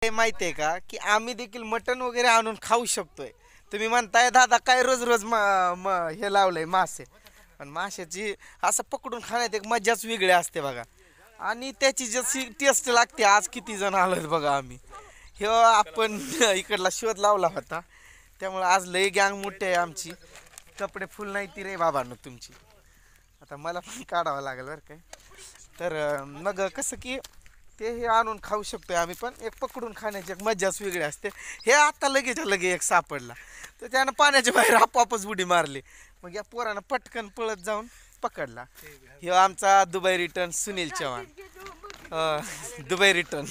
आहे माहिती आहे का की आम्ही देखील मटण वगैरे आणून खाऊ शकतोय. तुम्ही म्हणताय दादा काय रोज रोज हे लावलंय मासे, पण माशाची असं पकडून खाण्यात एक मजाच वेगळी असते बघा. आणि त्याची जशी टेस्ट लागते, आज किती जण आलोत बघा आम्ही. हे आपण इकडला शोध लावला होता, त्यामुळे आज लई गँग मोठी आहे आमची. कपडे फुल नाही ती रे बाबांनो तुमची. आता मला पण काढावं लागेल बरं काय. तर मग कसं की ते हे आणून खाऊ शकतोय आम्ही, पण एक पकडून खाण्याची एक मजाच वेगळी असते. हे आता लगेच एक सापडला तर त्यानं पाण्याच्या बाहेर आपोआपच उडी मारली. मग या पोरानं पटकन पळत जाऊन पकडला. हे आमचा Dubai return Sunil Chavan, Dubai return,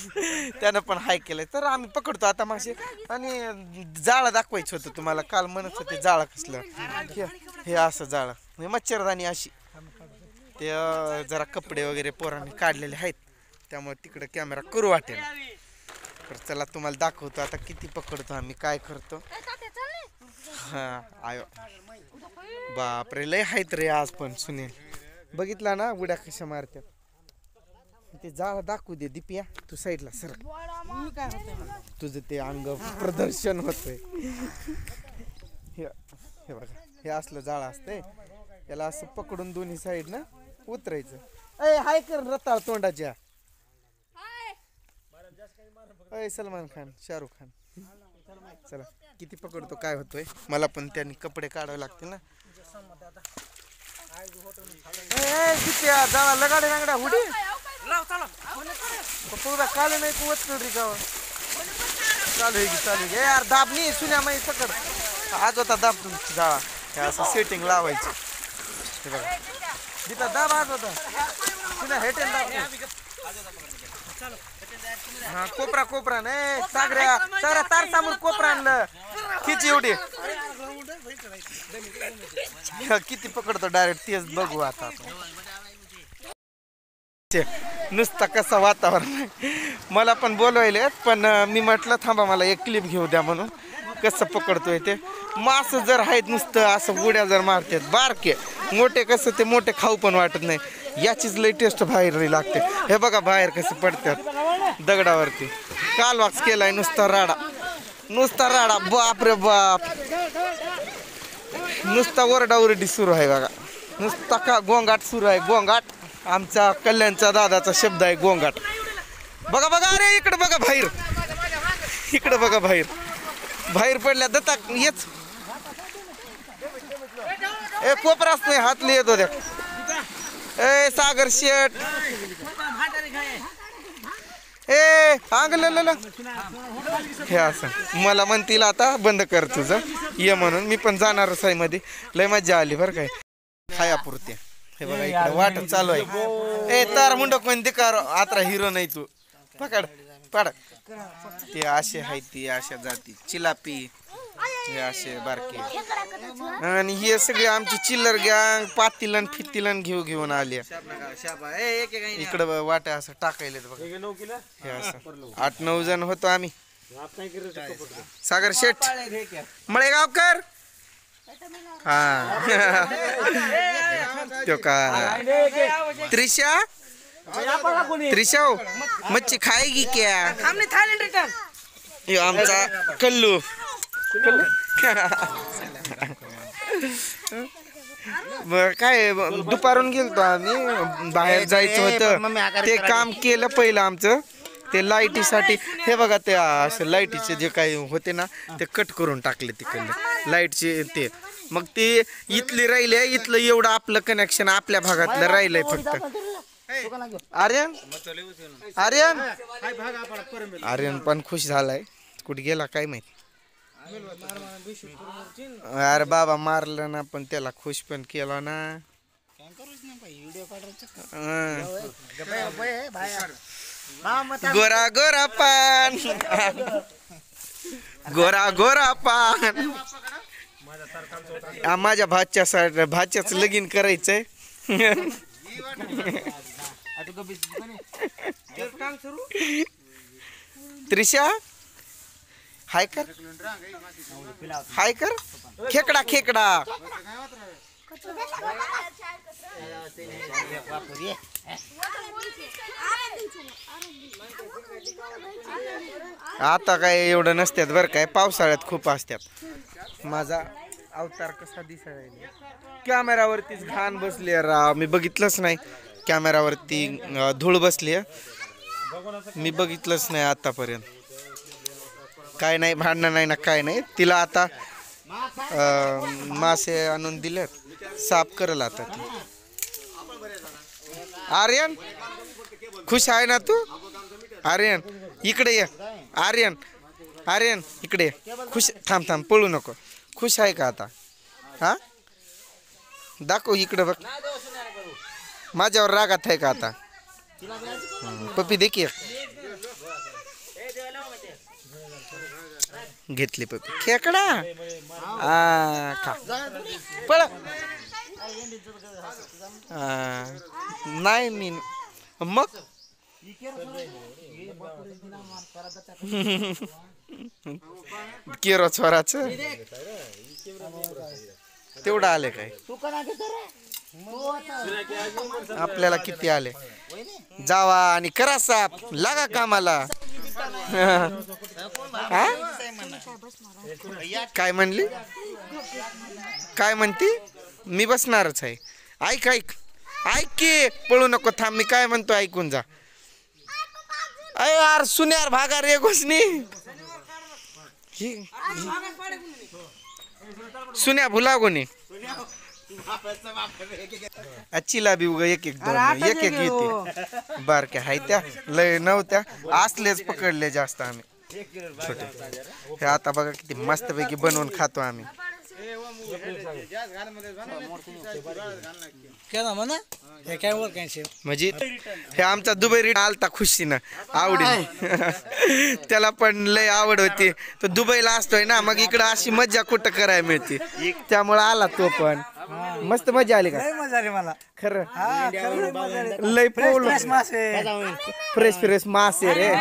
त्यानं पण हाय केलंय. तर आम्ही पकडतो आता मासे. आणि जाळं दाखवायचं होतं तुम्हाला, काल म्हणत होते जाळं कसलं. हे असं जाळं म्हणजे मच्छरदाणी अशी. ते जरा कपडे वगैरे पोरांनी काढलेले आहेत, त्यामुळे तिकडे कॅमेरा करू वाटेल. तर चला तुम्हाला दाखवतो आता किती पकडतो आम्ही, काय करतो. हां आयो बापरे लय आहेत रे आज पण. सुनील बघितला ना उड्या कशा मारतात. ते जाळं दाखवू दे दिपिया, तू साईडला सर. तुझं ते अंग प्रदर्शन होतंय. हे बघा हे असलं जाळं असतंय, याला असं पकडून दोन्ही साईड ना उतरायचं. अय हाय कर रताळ तोंडाच्या. अय सलमान खान, शाहरुख खान. चला किती पकडतो काय होतोय. मला पण त्यांनी कपडे काढावे लागतील ना. जावा लगाडे नांगड्या हुडी काले नाही कुवत री गाव चालू आहे की चालू आहे यार. दाब नाही सुन्या माही पकड आज होता दाब तुमची जावा. हे असं सेटिंग लावायची. हे बघा जिथं दाब आज होता सुन्या हेटेल दाब. हा कोपरा कोपरा नाही सागऱ्या सागऱ्या तार सामोर कोपरा आणलं किती एवढी. किती पकडतो डायरेक्ट तेच बघू आता. नुसता कसं वातावरण. मला पण बोलवायले, पण मी म्हटलं थांबा मला एक क्लिप घेऊ द्या म्हणून. कसं पकडतोय ते मास जर आहेत नुसतं असं उड्या जर मारतात. बारके मोठे कसं ते मोठे खाऊ पण वाटत नाही. याचीच लई टेस्ट बाहेर लागते. हे बघा बाहेर कसं पडतात दगडावरती. कालवाक्स केलाय नुसता राडा, नुसता राडा. बाप रे बाप, नुसता ओरडाओरडी सुरू आहे बघा. नुसता का गोंगाट सुरू आहे, गोंगाट. आमचा कल्याणचा दादाचा शब्द आहे गोंगाट. बघा बघा अरे इकडं बघा बाहेर, इकडं बघा बाहेर. बाहेर पडल्या दत्ता येच. ए कोपराच नाही हातले येत होत्या. ए सागर शेठ ए अंगल हे असं मला म्हणतील आता बंद कर तुझं ये म्हणून. मी पण जाणार साईमध्ये. लय मजा आली बरं काय खायापुरते. हे बघा इकडे वाट चालू आहे. ए तार मुंड कोण दिकार आता हिरो नाही तू पकड पड. ते असे आहेत ती अशा जाती चिलापी हे असे बारके. आणि हे सगळे आमची चिल्लर गँग पातीलन फितीलन घेऊन आली. इकडं वाट्या असं टाकायला बघा. हे असं 8-9 जण होतो आम्ही. सागर शेठ मळेगावकर. हा तो का त्रिशा त्रिशा मच्छी खाएगी क्या. आमचा कल्लू काय दुपारून गेलतो आम्ही. बाहेर जायचं होतं ते काम केलं पहिलं आमचं ते लाईटीसाठी. हे बघा ते असं लाईटीचे जे काही होते ना ते कट करून टाकले तिकडले लाईटचे ते. मग ते इथली राहिले, इथलं एवढं आपलं कनेक्शन आपल्या भागातलं राहिलंय फक्त. आर्यन आर्यन आर्यन पण खुश झालाय. कुठे गेला काय माहिती. अरे बाबा मारलं ना पण त्याला खुश पण केला ना. गोरा गोरा पान गोरा गोरा पान. माझ्या भाच्याच लगीन करायचंय. त्रिशा हाय कर हाय कर. खेकडा खेकडा आता काय एवढं नसतात बरं काय, पावसाळ्यात खूप असतात. माझा अवतार कसा दिसायला कॅमेरावरतीच घाण बसली राव, मी बघितलंच नाही कॅमेरावरती धूळ बसली मी बघितलंच नाही आतापर्यंत. काय नाही, भांडणं नाही ना काय नाही. तिला आता मासे आणून दिलेत, साफ करल आता ती. आर्यन खुश आहे ना तू? आर्यन इकडे ये. आर्यन आर्यन इकडे ये. खुश, थांब थांब पळू नको. खुश आहे का आता? हा दाखव इकडं बघ. माझ्यावर रागात आहे का आता? पप्पी दे की. घेतली पप्पी. खेकडा खा पळ. नाही मी मग केरो छोराच तेवढं आले काय? आपल्याला किती आले? जावा आणि करा साफ, लागा कामाला. काय म्हणली? काय म्हणती? मी बसणारच आहे. ऐक ऐक ऐक की, पळू नको, थांब. मी काय म्हणतो ऐकून जा. अरे यार सुन्यार भागा रे घोषणी. सुन्या भुला कोणी चिला बी उगा एक एक दोन एक एक येते. बारक्या हाय त्या लय नव्हत्या, असलेच पकडले जास्त आम्ही छोटे. हे आता बघा किती मस्तपैकी बनवून खातो आम्ही. म्हणजे हे आमचा दुबई रीट आलता खुशीनं आवडी. त्याला पण लय आवड होती. तो दुबईला असतोय ना, मग इकडं अशी मज्जा कुठं करायला मिळते, त्यामुळे आला तो पण. मस्त मजा आली का? मजा आली मला खरं. लय फ्रेश फ्रेश मासे रे.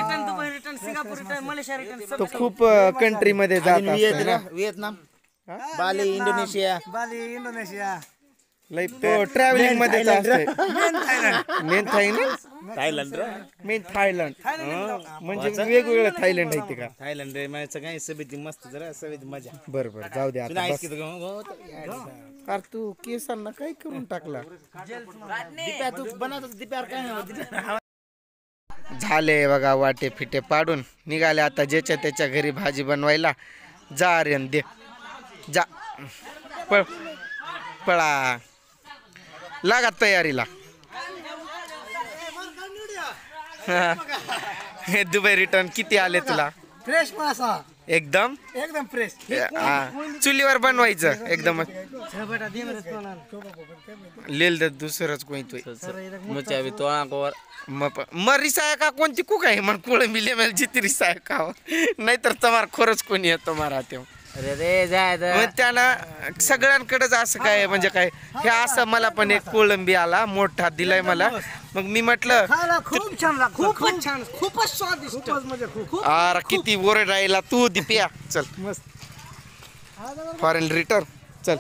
तो खूप कंट्री मध्ये जात व्हिएतनाम, बाली, इंडोनेशिया. लय तो ट्रॅव्हलिंग मध्ये मेन थायलंड मेन थायलंड म्हणजे वेगवेगळं थायलंड आहे का? थायलंड काय सभेती मस्त, जरा सभेती मजा. बरोबर जाऊ दे आता. अरे तू केसांना काय करून टाकला? झाले बघा वाटे फिटे पाडून निघाले आता ज्याच्या त्याच्या घरी भाजी बनवायला. जा आर्यन दे जा, पळ पळा, लागा तयारीला. हे दुबई रिटर्न किती आले तुला? फ्रेश मासा एकदम एकदम फ्रेश. चुलीवर बनवायचं एकदम. लेल तर दुसरंच कोणतोय मग रिसाय का कोणती कुक आहे मग कोळंबी लेमेल जिथे रिसाय का, नाहीतर तुम्हाला खरंच कोणी येतो मारा ते. मग त्यानं सगळ्यांकडेच असं काय म्हणजे काय हे असं. मला पण एक कोळंबी आला मोठा दिलाय मला. मग मी म्हटलं खूप छान, खूपच छान, खूपच स्वादिष्ट. अरे किती ओरड राहिला तू दिप्या. चल मस्त. फॉरेन रिटर्न चल.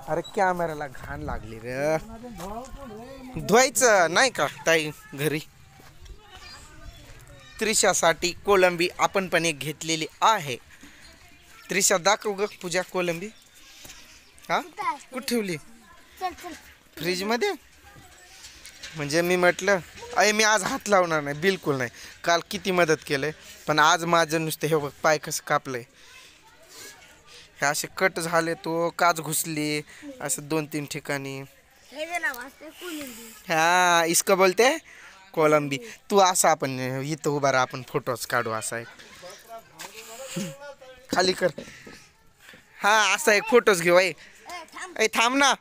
अरे कॅमेराला घाण लागली रे, धुवायचं नाही का ताई घरी? त्रिशासाठी कोलंबी आपण पण एक घेतलेली आहे. त्रिशा दाखव ग पूजा कोलंबी. हा कुठे ठेवली? फ्रीज मध्ये. म्हणजे मी म्हटलं अय मी आज हात लावणार नाही, बिलकुल नाही. काल किती मदत केलंय, पण आज माझं नुसतं हे बघ पाय कसं कापलंय. हे असे कट झाले, तो काच घुसली असं 2-3 ठिकाणी. हा इसका बोलते कोलंबी. तू असा आपण इथं उभा राहा, आपण फोटोज काढू. असा एक खाली कर. हा असा एक फोटोज घेऊ. ऐ थांब ना.